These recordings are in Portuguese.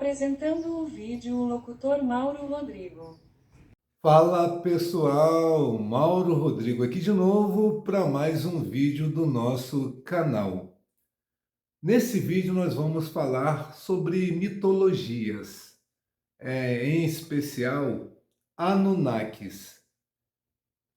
Apresentando o vídeo, o locutor Mauro Rodrigo. Fala pessoal, Mauro Rodrigo aqui de novo para mais um vídeo do nosso canal. Nesse vídeo nós vamos falar sobre mitologias, em especial Anunnakis.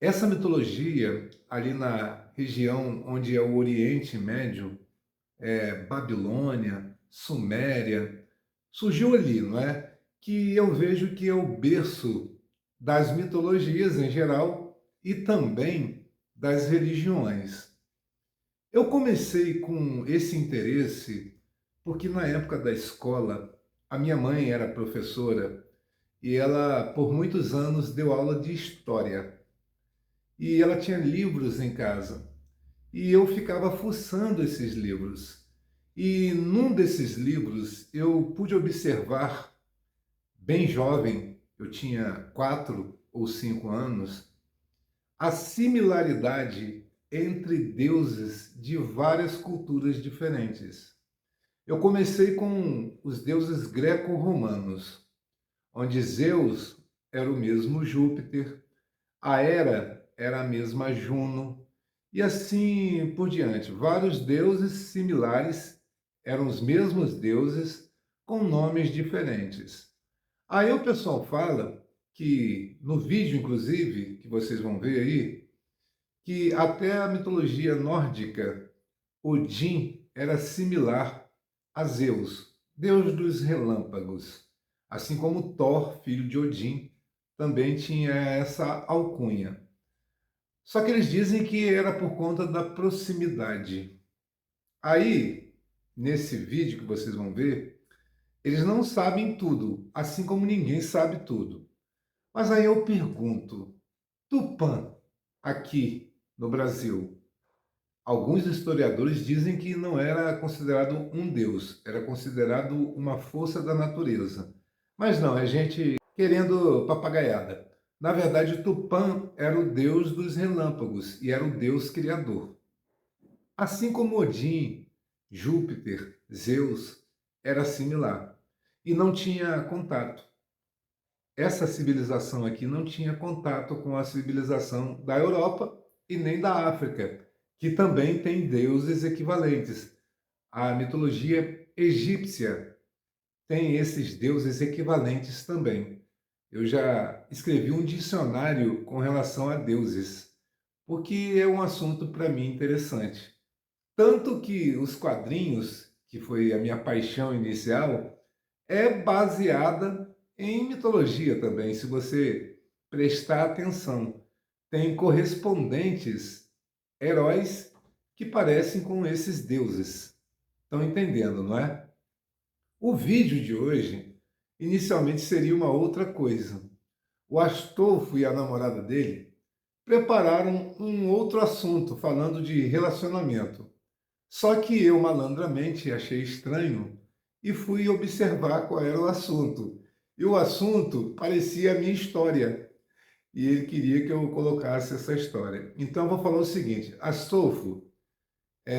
Essa mitologia ali na região onde é o Oriente Médio, Babilônia, Suméria, surgiu ali, não é? Que eu vejo que é o berço das mitologias em geral e também das religiões. Eu comecei com esse interesse porque na época da escola, a minha mãe era professora e ela por muitos anos deu aula de história. E ela tinha livros em casa. E eu ficava fuçando esses livros. E num desses livros eu pude observar, bem jovem, eu tinha 4 ou 5 anos, a similaridade entre deuses de várias culturas diferentes. Eu comecei com os deuses greco-romanos, onde Zeus era o mesmo Júpiter, a Hera era a mesma Juno, e assim por diante. Vários deuses similares eram os mesmos deuses com nomes diferentes. Aí o pessoal fala que, no vídeo inclusive, que vocês vão ver aí, que até a mitologia nórdica, Odin era similar a Zeus, deus dos relâmpagos. Assim como Thor, filho de Odin, também tinha essa alcunha. Só que eles dizem que era por conta da proximidade. Aí, nesse vídeo que vocês vão ver, eles não sabem tudo, assim como ninguém sabe tudo. Mas aí eu pergunto, Tupã, aqui no Brasil, alguns historiadores dizem que não era considerado um deus, era considerado uma força da natureza. Mas não, é gente querendo papagaiada. Na verdade, Tupã era o deus dos relâmpagos e era o deus criador. Assim como Odin, Júpiter, Zeus, era similar e não tinha contato. Essa civilização aqui não tinha contato com a civilização da Europa e nem da África, que também tem deuses equivalentes. A mitologia egípcia tem esses deuses equivalentes também. Eu já escrevi um dicionário com relação a deuses, porque é um assunto para mim interessante. Tanto que os quadrinhos, que foi a minha paixão inicial, é baseada em mitologia também, se você prestar atenção. Tem correspondentes heróis que parecem com esses deuses. Estão entendendo, não é? O vídeo de hoje, inicialmente, seria uma outra coisa. O Astolfo e a namorada dele prepararam um outro assunto, falando de relacionamento. Só que eu, malandramente, achei estranho e fui observar qual era o assunto. E o assunto parecia a minha história. E ele queria que eu colocasse essa história. Então, eu vou falar o seguinte: Astolfo,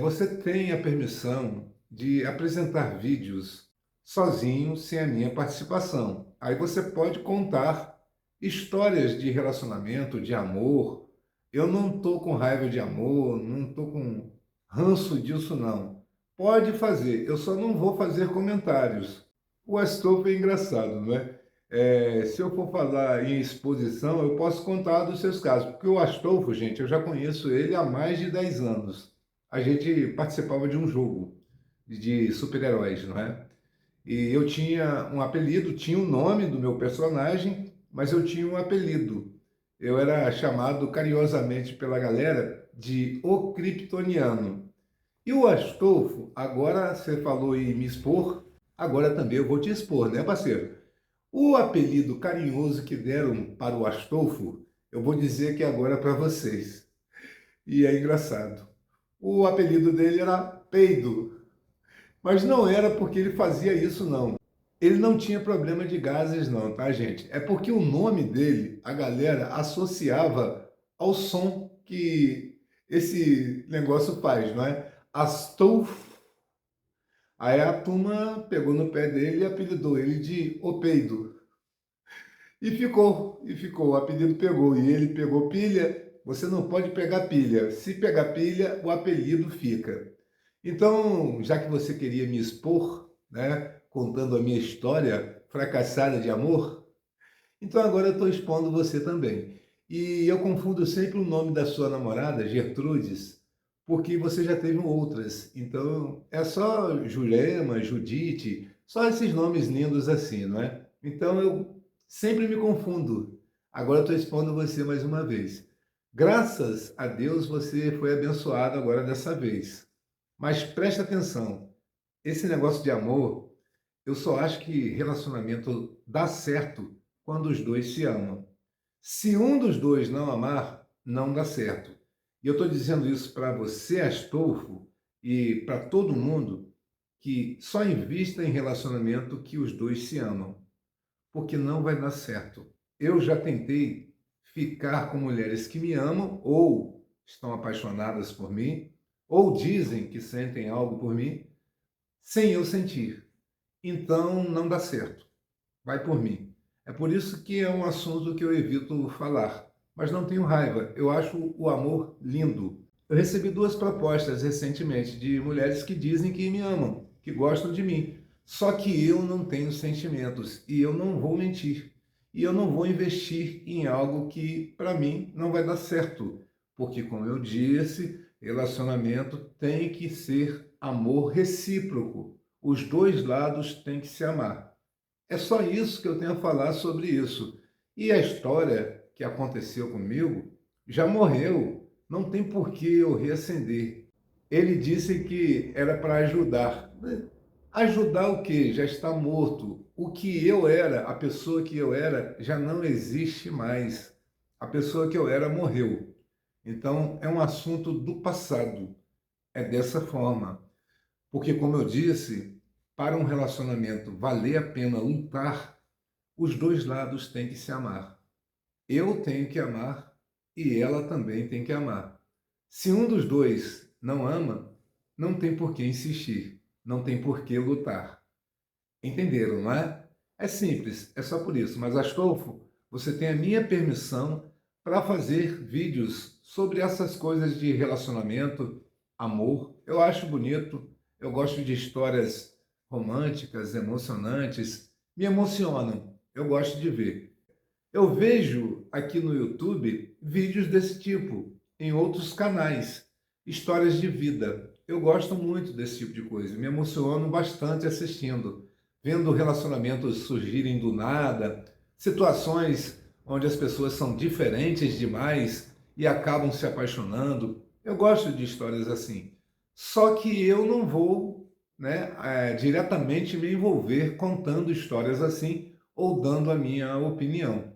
você tem a permissão de apresentar vídeos sozinho, sem a minha participação. Aí você pode contar histórias de relacionamento, de amor. Eu não estou com raiva de amor, não estou com ranço disso, não. Pode fazer, eu só não vou fazer comentários. O Astolfo é engraçado, não é? Se eu for falar em exposição, eu posso contar dos seus casos, porque o Astolfo, gente, eu já conheço ele há mais de 10 anos. A gente participava de um jogo de super-heróis, não é? E eu tinha um apelido, tinha o nome do meu personagem, mas eu tinha um apelido. Eu era chamado carinhosamente pela galera de O Kryptoniano. E o Astolfo, agora você falou em me expor, agora também eu vou te expor, né, parceiro? O apelido carinhoso que deram para o Astolfo, eu vou dizer aqui agora para vocês. E é engraçado. O apelido dele era Peido, mas não era porque ele fazia isso, não. Ele não tinha problema de gases, não, tá, gente? É porque o nome dele, a galera associava ao som que esse negócio faz, não é? Astolfo. Aí a turma pegou no pé dele e apelidou ele de O Peido. E ficou, o apelido pegou. E ele pegou pilha, você não pode pegar pilha. Se pegar pilha, o apelido fica. Então, já que você queria me expor, né, contando a minha história fracassada de amor, então agora eu estou expondo você também. E eu confundo sempre o nome da sua namorada, Gertrudes, porque você já teve outras. Então é só Jurema, Judite, só esses nomes lindos assim, não é? Então eu sempre me confundo. Agora eu estou expondo você mais uma vez. Graças a Deus você foi abençoado agora dessa vez. Mas preste atenção, esse negócio de amor, eu só acho que relacionamento dá certo quando os dois se amam. Se um dos dois não amar, não dá certo. E eu estou dizendo isso para você, Astolfo, e para todo mundo, que só invista em relacionamento que os dois se amam, porque não vai dar certo. Eu já tentei ficar com mulheres que me amam, ou estão apaixonadas por mim, ou dizem que sentem algo por mim, sem eu sentir. Então não dá certo. Vai por mim. É por isso que é um assunto que eu evito falar. Mas não tenho raiva. Eu acho o amor lindo. Eu recebi duas propostas recentemente de mulheres que dizem que me amam, que gostam de mim. Só que eu não tenho sentimentos e eu não vou mentir. E eu não vou investir em algo que, para mim, não vai dar certo. Porque, como eu disse, relacionamento tem que ser amor recíproco. Os dois lados têm que se amar. É só isso que eu tenho a falar sobre isso. E a história que aconteceu comigo já morreu. Não tem por que eu reacender. Ele disse que era para ajudar. Ajudar o quê? Já está morto. O que eu era, a pessoa que eu era, já não existe mais. A pessoa que eu era morreu. Então é um assunto do passado. É dessa forma. Porque, como eu disse, para um relacionamento valer a pena lutar, os dois lados têm que se amar. Eu tenho que amar e ela também tem que amar. Se um dos dois não ama, não tem por que insistir, não tem por que lutar. Entenderam, não é? É simples, é só por isso. Mas, Astolfo, você tem a minha permissão para fazer vídeos sobre essas coisas de relacionamento, amor. Eu acho bonito, eu gosto de histórias românticas, emocionantes, me emocionam, eu gosto de ver. Eu vejo aqui no YouTube vídeos desse tipo, em outros canais, histórias de vida. Eu gosto muito desse tipo de coisa, me emociono bastante assistindo, vendo relacionamentos surgirem do nada, situações onde as pessoas são diferentes demais e acabam se apaixonando. Eu gosto de histórias assim. Só que eu não vou, né, diretamente me envolver contando histórias assim ou dando a minha opinião.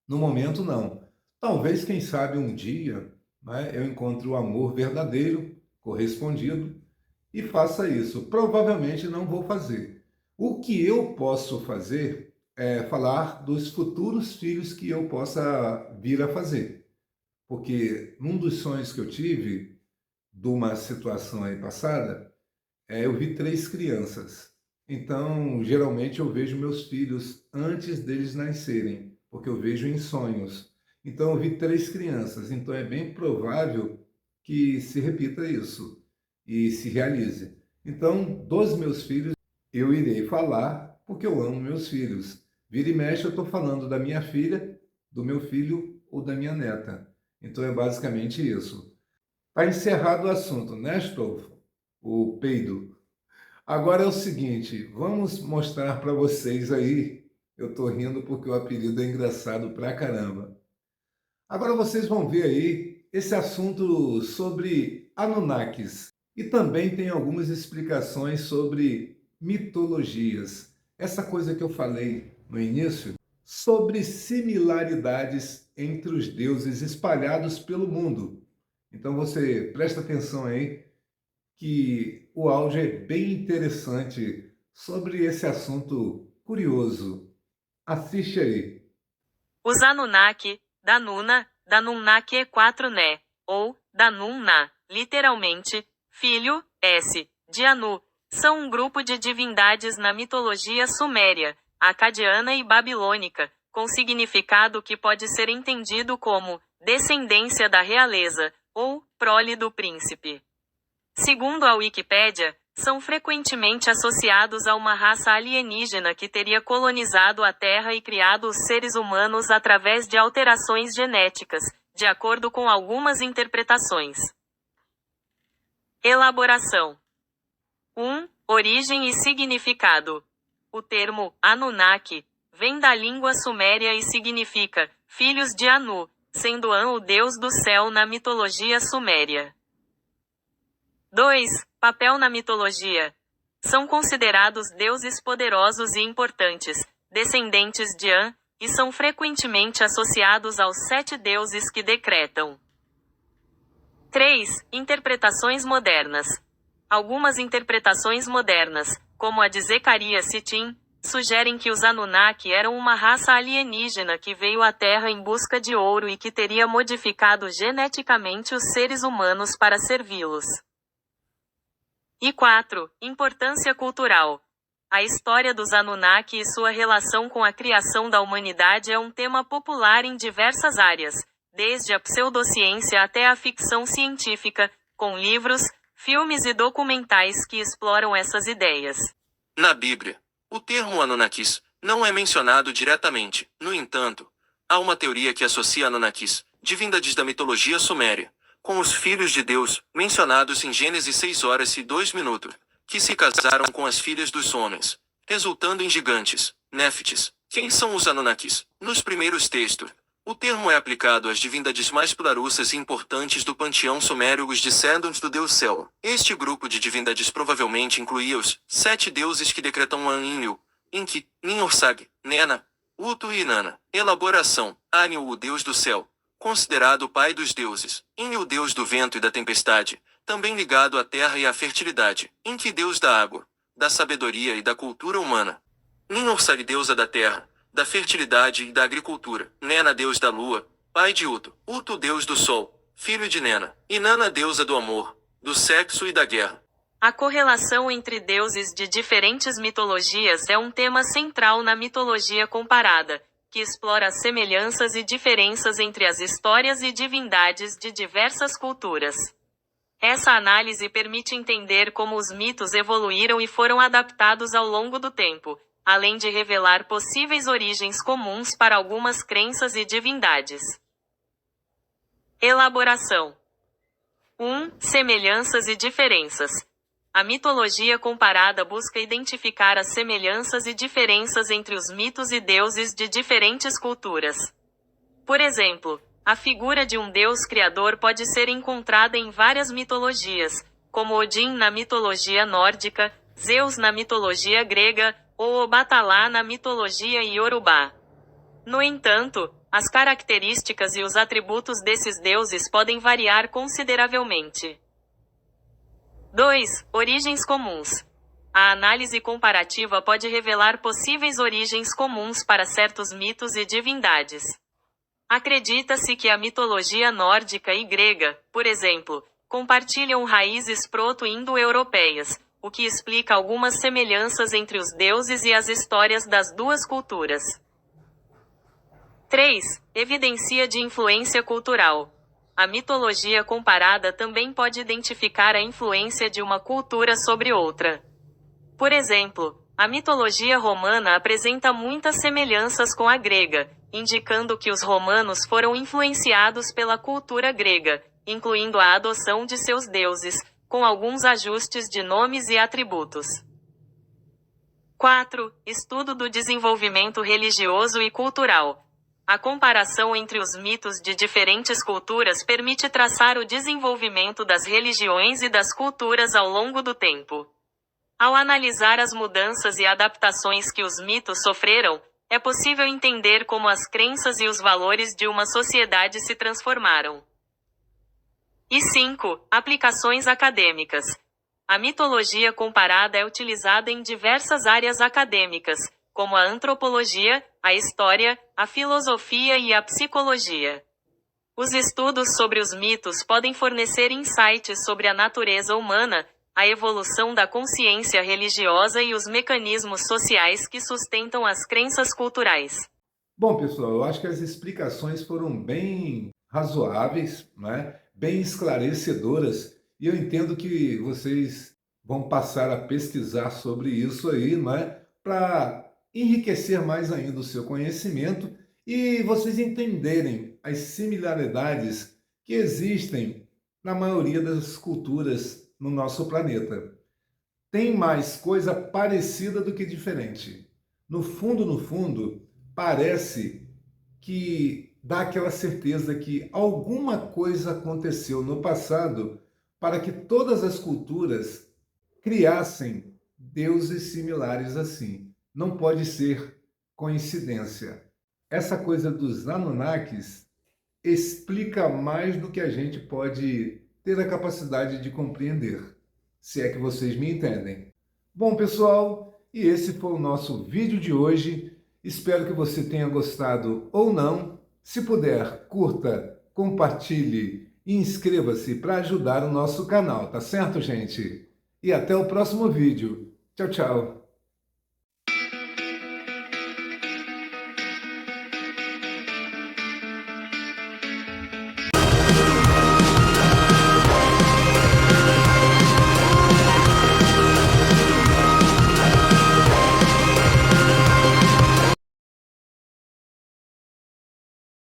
No momento, não. Talvez, quem sabe, um dia, né, eu encontre o amor verdadeiro, correspondido, e faça isso. Provavelmente não vou fazer. O que eu posso fazer é falar dos futuros filhos que eu possa vir a fazer. Porque num dos sonhos que eu tive, de uma situação aí passada, eu vi três crianças. Então, geralmente eu vejo meus filhos antes deles nascerem, porque eu vejo em sonhos. Então, eu vi três crianças. Então, é bem provável que se repita isso e se realize. Então, dos meus filhos, eu irei falar porque eu amo meus filhos. Vira e mexe, eu estou falando da minha filha, do meu filho ou da minha neta. Então, é basicamente isso. Está encerrado o assunto, né, Stolfo? O peido. Agora é o seguinte, vamos mostrar para vocês aí. Eu estou rindo porque o apelido é engraçado pra caramba. Agora vocês vão ver aí esse assunto sobre Anunnakis. E também tem algumas explicações sobre mitologias. Essa coisa que eu falei no início, sobre similaridades entre os deuses espalhados pelo mundo. Então você presta atenção aí que o áudio é bem interessante sobre esse assunto curioso. Assiste aí. Os Anunnaki, Danuna, Danunnaki 4 né, ou Danunna, literalmente, filho, S, de Anu, são um grupo de divindades na mitologia suméria, acadiana e babilônica, com significado que pode ser entendido como descendência da realeza, ou prole do príncipe. Segundo a Wikipédia, são frequentemente associados a uma raça alienígena que teria colonizado a Terra e criado os seres humanos através de alterações genéticas, de acordo com algumas interpretações. Elaboração. 1. Origem e significado. O termo Anunnaki vem da língua suméria e significa filhos de Anu, sendo An o deus do céu na mitologia suméria. 2. Papel na mitologia. São considerados deuses poderosos e importantes, descendentes de An, e são frequentemente associados aos 7 deuses que decretam. 3. Interpretações modernas. Algumas interpretações modernas, como a de Zecharia Sitchin, sugerem que os Anunnaki eram uma raça alienígena que veio à Terra em busca de ouro e que teria modificado geneticamente os seres humanos para servi-los. E 4. Importância cultural. A história dos Anunnaki e sua relação com a criação da humanidade é um tema popular em diversas áreas, desde a pseudociência até a ficção científica, com livros, filmes e documentais que exploram essas ideias. Na Bíblia, o termo Anunnakis não é mencionado diretamente. No entanto, há uma teoria que associa Anunnakis, divindades da mitologia suméria, com os filhos de Deus, mencionados em Gênesis 6:02, que se casaram com as filhas dos homens, resultando em gigantes, Néfites. Quem são os Anunnakis? Nos primeiros textos, o termo é aplicado às divindades mais poderosas e importantes do panteão sumério, os descendentes do deus Cel. Este grupo de divindades provavelmente incluía os 7 deuses que decretam An-Enlil, Enki, Nin-Orsag, Nena, Utu e Inanna. Elaboração. Anu, o deus do céu, considerado o pai dos deuses. Enlil, o deus do vento e da tempestade, também ligado à terra e à fertilidade. Enki, deus da água, da sabedoria e da cultura humana. Nin-Orsag, deusa da terra, da fertilidade e da agricultura. Nena, deus da lua, pai de Utu. Utu, deus do sol, filho de Nena. Inanna, deusa do amor, do sexo e da guerra. A correlação entre deuses de diferentes mitologias é um tema central na mitologia comparada, que explora as semelhanças e diferenças entre as histórias e divindades de diversas culturas. Essa análise permite entender como os mitos evoluíram e foram adaptados ao longo do tempo, além de revelar possíveis origens comuns para algumas crenças e divindades. Elaboração. 1. Semelhanças e diferenças. A mitologia comparada busca identificar as semelhanças e diferenças entre os mitos e deuses de diferentes culturas. Por exemplo, a figura de um deus criador pode ser encontrada em várias mitologias, como Odin na mitologia nórdica, Zeus na mitologia grega, ou Obatalá na mitologia iorubá. No entanto, as características e os atributos desses deuses podem variar consideravelmente. 2. Origens comuns. A análise comparativa pode revelar possíveis origens comuns para certos mitos e divindades. Acredita-se que a mitologia nórdica e grega, por exemplo, compartilham raízes proto-indo-europeias, o que explica algumas semelhanças entre os deuses e as histórias das duas culturas. 3. Evidência de influência cultural. A mitologia comparada também pode identificar a influência de uma cultura sobre outra. Por exemplo, a mitologia romana apresenta muitas semelhanças com a grega, indicando que os romanos foram influenciados pela cultura grega, incluindo a adoção de seus deuses, com alguns ajustes de nomes e atributos. 4. Estudo do desenvolvimento religioso e cultural. A comparação entre os mitos de diferentes culturas permite traçar o desenvolvimento das religiões e das culturas ao longo do tempo. Ao analisar as mudanças e adaptações que os mitos sofreram, é possível entender como as crenças e os valores de uma sociedade se transformaram. E 5. Aplicações acadêmicas. A mitologia comparada é utilizada em diversas áreas acadêmicas, como a antropologia, a história, a filosofia e a psicologia. Os estudos sobre os mitos podem fornecer insights sobre a natureza humana, a evolução da consciência religiosa e os mecanismos sociais que sustentam as crenças culturais. Bom, pessoal, eu acho que as explicações foram bem razoáveis, né? Bem esclarecedoras, e eu entendo que vocês vão passar a pesquisar sobre isso aí, né? Para enriquecer mais ainda o seu conhecimento e vocês entenderem as similaridades que existem na maioria das culturas no nosso planeta. Tem mais coisa parecida do que diferente. No fundo, parece que dá aquela certeza que alguma coisa aconteceu no passado para que todas as culturas criassem deuses similares assim. Não pode ser coincidência. Essa coisa dos Anunnakis explica mais do que a gente pode ter a capacidade de compreender, se é que vocês me entendem. Bom, pessoal, e esse foi o nosso vídeo de hoje. Espero que você tenha gostado ou não. Se puder, curta, compartilhe e inscreva-se para ajudar o nosso canal, tá certo, gente? E até o próximo vídeo. Tchau, tchau!